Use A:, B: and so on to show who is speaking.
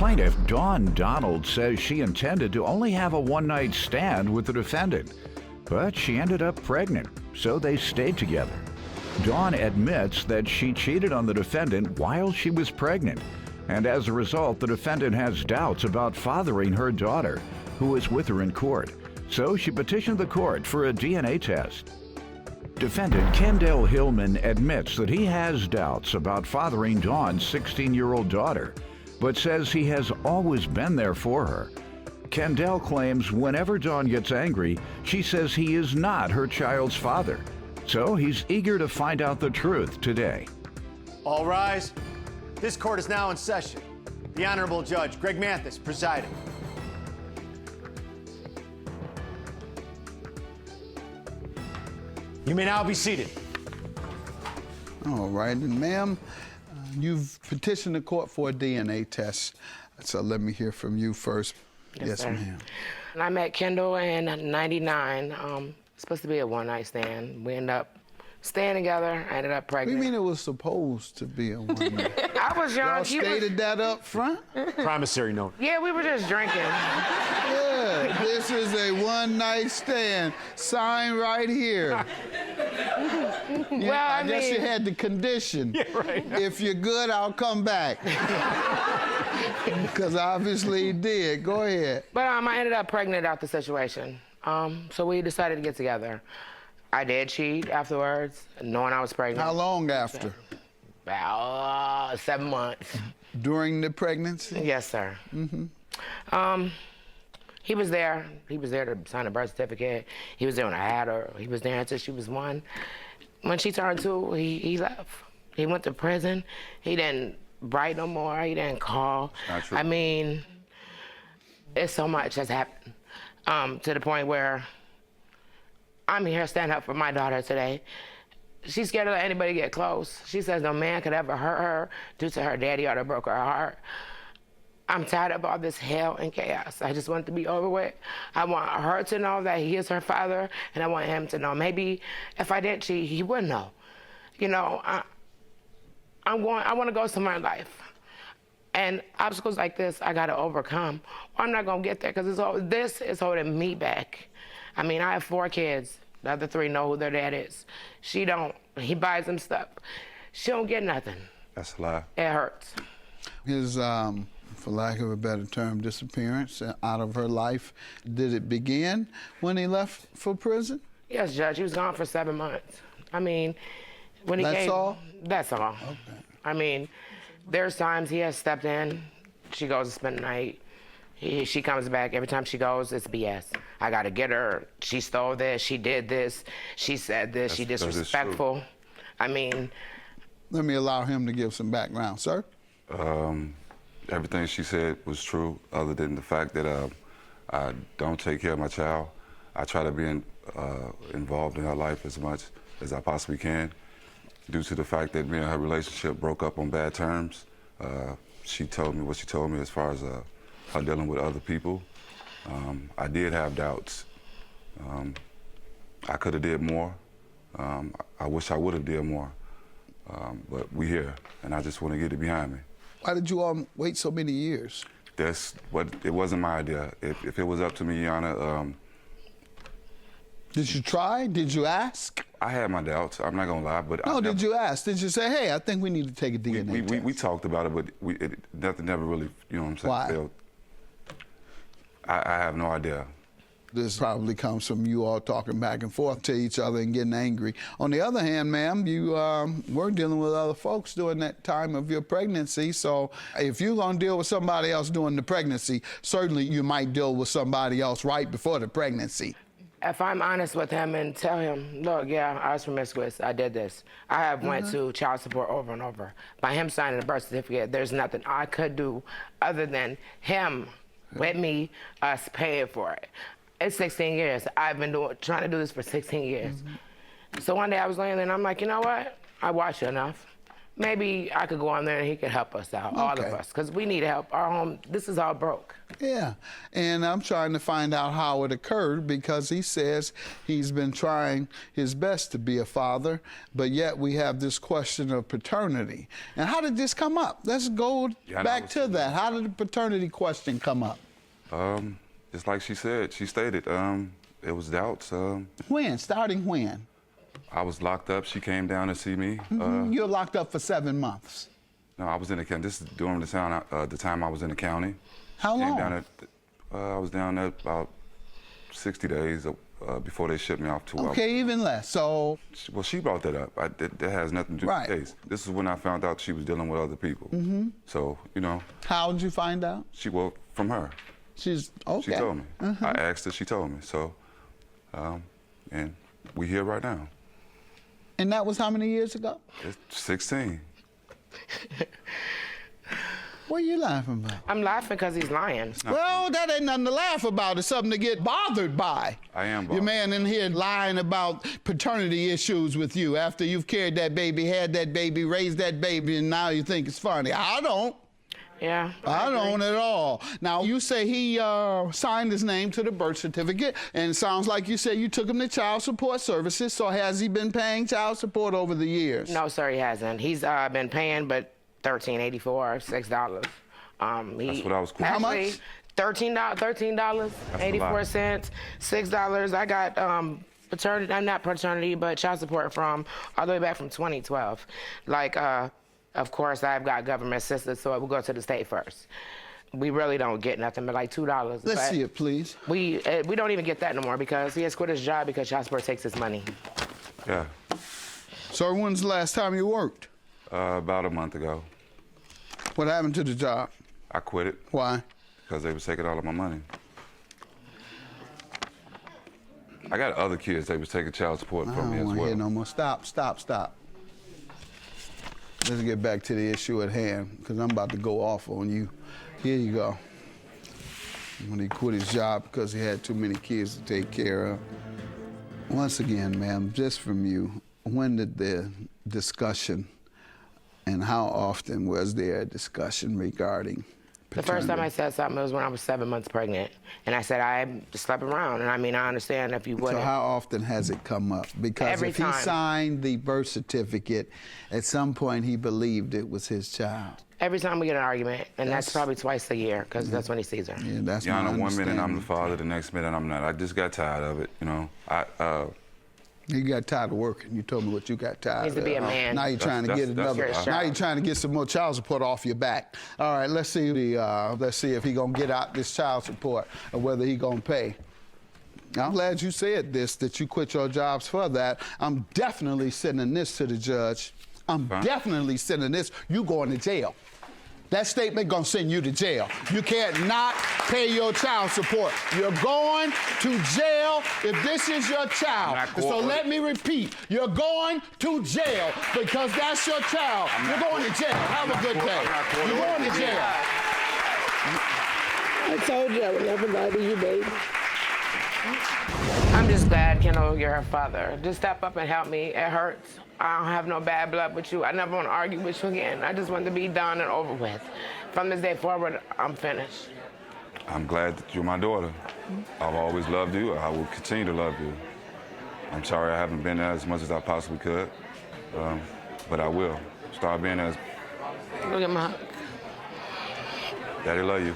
A: Plaintiff Dawn Donald says she intended to only have a one-night stand with the defendant, but she ended up pregnant, so they stayed together. Dawn admits that she cheated on the defendant while she was pregnant, and as a result, the defendant has doubts about fathering her daughter, who is with her in court. So she petitioned the court for a DNA test. Defendant KENDELL HILLMAN admits that he has doubts about fathering Dawn's 16-year-old daughter, but says he has always been there for her. KENDELL claims whenever Dawn gets angry, she says he is not her child's father. So he's eager to find out the truth today.
B: All rise. This court is now in session. The Honorable Judge Greg Mathis presiding. You may now be seated.
C: All right, and ma'am, you've petitioned the court for a DNA test. So let me hear from you first. Yes, ma'am.
D: I met Kendall in '99. Supposed to be a one-night stand. We ended up staying together. I ended up pregnant.
C: What do you mean it was supposed to be a one-night?
D: I was young.
C: Y'all stated that up front?
B: Promissory note.
D: Yeah, we were just drinking.
C: Yeah, this is a one-night stand. Sign right here.
D: Well, I
C: guess
D: mean,
C: you had the condition.
B: Yeah, right.
C: If you're good, I'll come back. Because obviously you did. Go ahead.
D: But I ended up pregnant out the situation. So we decided to get together. I did cheat afterwards, knowing I was pregnant.
C: How long after?
D: About 7 months.
C: During the pregnancy?
D: Yes, sir. Mm-hmm. He was there. He was there to sign a birth certificate. He was there when I had her. He was there until she was 1. When she turned 2, he left. He went to prison. He didn't write no more. He didn't call.
E: Not true.
D: I mean, it's so much that's happened to the point where I'm here standing up for my daughter today. She's scared to let anybody get close. She says no man could ever hurt her due to her daddy or to broke her heart. I'm tired of all this hell and chaos. I just want it to be over with. I want her to know that he is her father, and I want him to know. Maybe if I didn't cheat, he would know. You know, I want to go somewhere in life. And obstacles like this, I got to overcome. Or I'm not going to get there because this is holding me back. I mean, I have 4 kids. The other 3 know who their dad is. She don't. He buys them stuff. She don't get nothing.
E: That's a lie.
D: It hurts.
C: His, for lack of a better term, disappearance out of her life, did it begin when he left for prison?
D: Yes, Judge. He was gone for 7 months. I mean, when he came...
C: That's all?
D: That's all.
C: Okay.
D: I mean, there's times he has stepped in. She goes to spend the night. She comes back. Every time she goes, it's BS. I got to get her. She stole this. She did this. She said this. She disrespectful. I mean...
C: Let me allow him to give some background, sir.
E: Everything she said was true, other than the fact that I don't take care of my child. I try to be involved in her life as much as I possibly can. Due to the fact that me and her relationship broke up on bad terms, she told me what she told me as far as her dealing with other people. I did have doubts. I could have did more. I wish I would have did more. But we here, and I just want to get it behind me.
C: Why did you all wait so many years?
E: It wasn't my idea. If it was up to me, Your Honor,
C: Did you try? Did you ask?
E: I had my doubts. I'm not gonna lie, but
C: no. Did you ask? Did you say, "Hey, I think we need to take a DNA test"?
E: We talked about it, but nothing never really, you know what I'm saying?
C: Why?
E: Failed. I have no idea.
C: This probably comes from you all talking back and forth to each other and getting angry. On the other hand, ma'am, you were dealing with other folks during that time of your pregnancy. So if you're going to deal with somebody else during the pregnancy, certainly you might deal with somebody else right before the pregnancy.
D: If I'm honest with him and tell him, look, yeah, I was promiscuous, I did this. I have went to child support over and over. By him signing a birth certificate, there's nothing I could do other than him with me, us paying for it. It's 16 years. I've been trying to do this for 16 years. So one day I was laying there and I'm like, you know what? I watch you enough. maybe I could go on there and he could help us out, all of
C: Okay.
D: us, because we need help. Our home, this is all broke.
C: Yeah, and I'm trying to find out how it occurred because he says he's been trying his best to be a father, but yet we have this question of paternity. And how did this come up? Let's go back to that. How did the paternity question come up?
E: Just like she stated, it was doubts.
C: When? Starting when?
E: I was locked up. She came down to see me.
C: You're locked up for 7 months.
E: No, I was in the county. This is during the time I was in the county.
C: How
E: Came
C: long?
E: down I was down there about 60 days before they shipped me off to.
C: Okay, even less. So.
E: Well, she brought that up. That has nothing to do with the case. This is when I found out she was dealing with other people. So, you know.
C: How did you find out?
E: From her.
C: She's okay.
E: She told me. I asked her, she told me. So, and we here right now.
C: And that was how many years ago?
E: It's 16.
C: What are you laughing about?
D: I'm laughing because he's lying.
C: Well, that ain't nothing to laugh about. It's something to get bothered by.
E: I am bothered.
C: Your man in here lying about paternity issues with you after you've carried that baby, had that baby, raised that baby, and now you think it's funny. I don't.
D: Yeah.
C: I don't at all. Now, you say he signed his name to the birth certificate, and it sounds like you say you took him to child support services, so has he been paying child support over the years?
D: No, sir, he hasn't. He's been paying, but $13.84, $6.
E: That's what I was quoting.
C: How much?
D: $13.84, $6. I got paternity, not paternity, but child support from all the way back from 2012. Like, of course, I've got government assistance, so it will go to the state first. We really don't get nothing but like $2.
C: Let's see it, please.
D: We don't even get that no more because he has quit his job because child support takes his money.
E: Yeah.
C: So when's the last time you worked?
E: About a month ago.
C: What happened to the job?
E: I quit it.
C: Why?
E: Because they was taking all of my money. I got other kids they was taking child support from me
C: I
E: as
C: don't want to
E: well.
C: hear no more. Stop. Let's get back to the issue at hand, because I'm about to go off on you. Here you go. When he quit his job because he had too many kids to take care of. Once again, ma'am, just from you, when did the discussion and how often was there a discussion regarding paternity?
D: The first time I said something was when I was 7 months pregnant. And I said I slept around. And I mean, I understand if you wouldn't.
C: So how often has it come up? Because
D: Every
C: if he
D: time.
C: signed the birth certificate, at some point he believed it was his child.
D: Every time we get an argument, and that's probably twice a year, because that's when he sees her.
C: Yeah, that's
E: Your
C: my
E: Honor, one minute I'm the
C: understanding.
E: father, the next minute I'm not. I just got tired of it, you know.
C: You got tired of working. You told me what you got tired
D: Needs to
C: of.
D: be a man.
C: Now you're trying to get another.
D: That's
C: Now
D: right.
C: you're trying to get some more child support off your back. All right, let's see if he gonna get out this child support or whether he gonna pay. Now, I'm glad you said this, that you quit your jobs for that. I'm definitely sending this to the judge. I'm definitely sending this. You going to jail. That statement gonna send you to jail. You can't not pay your child support. You're going to jail if this is your child. So let me repeat, you're going to jail because that's your child. You're going to jail. Have a good day. You're going to jail.
D: I told you I would never lie to you, baby. I'm just glad, Kendall, you're her father. Just step up and help me. It hurts. I don't have no bad blood with you. I never want to argue with you again. I just want to be done and over with. From this day forward, I'm finished.
E: I'm glad that you're my daughter. I've always loved you. I will continue to love you. I'm sorry I haven't been there as much as I possibly could, but I will. Start being there.
D: Look at my hug.
E: Daddy love you.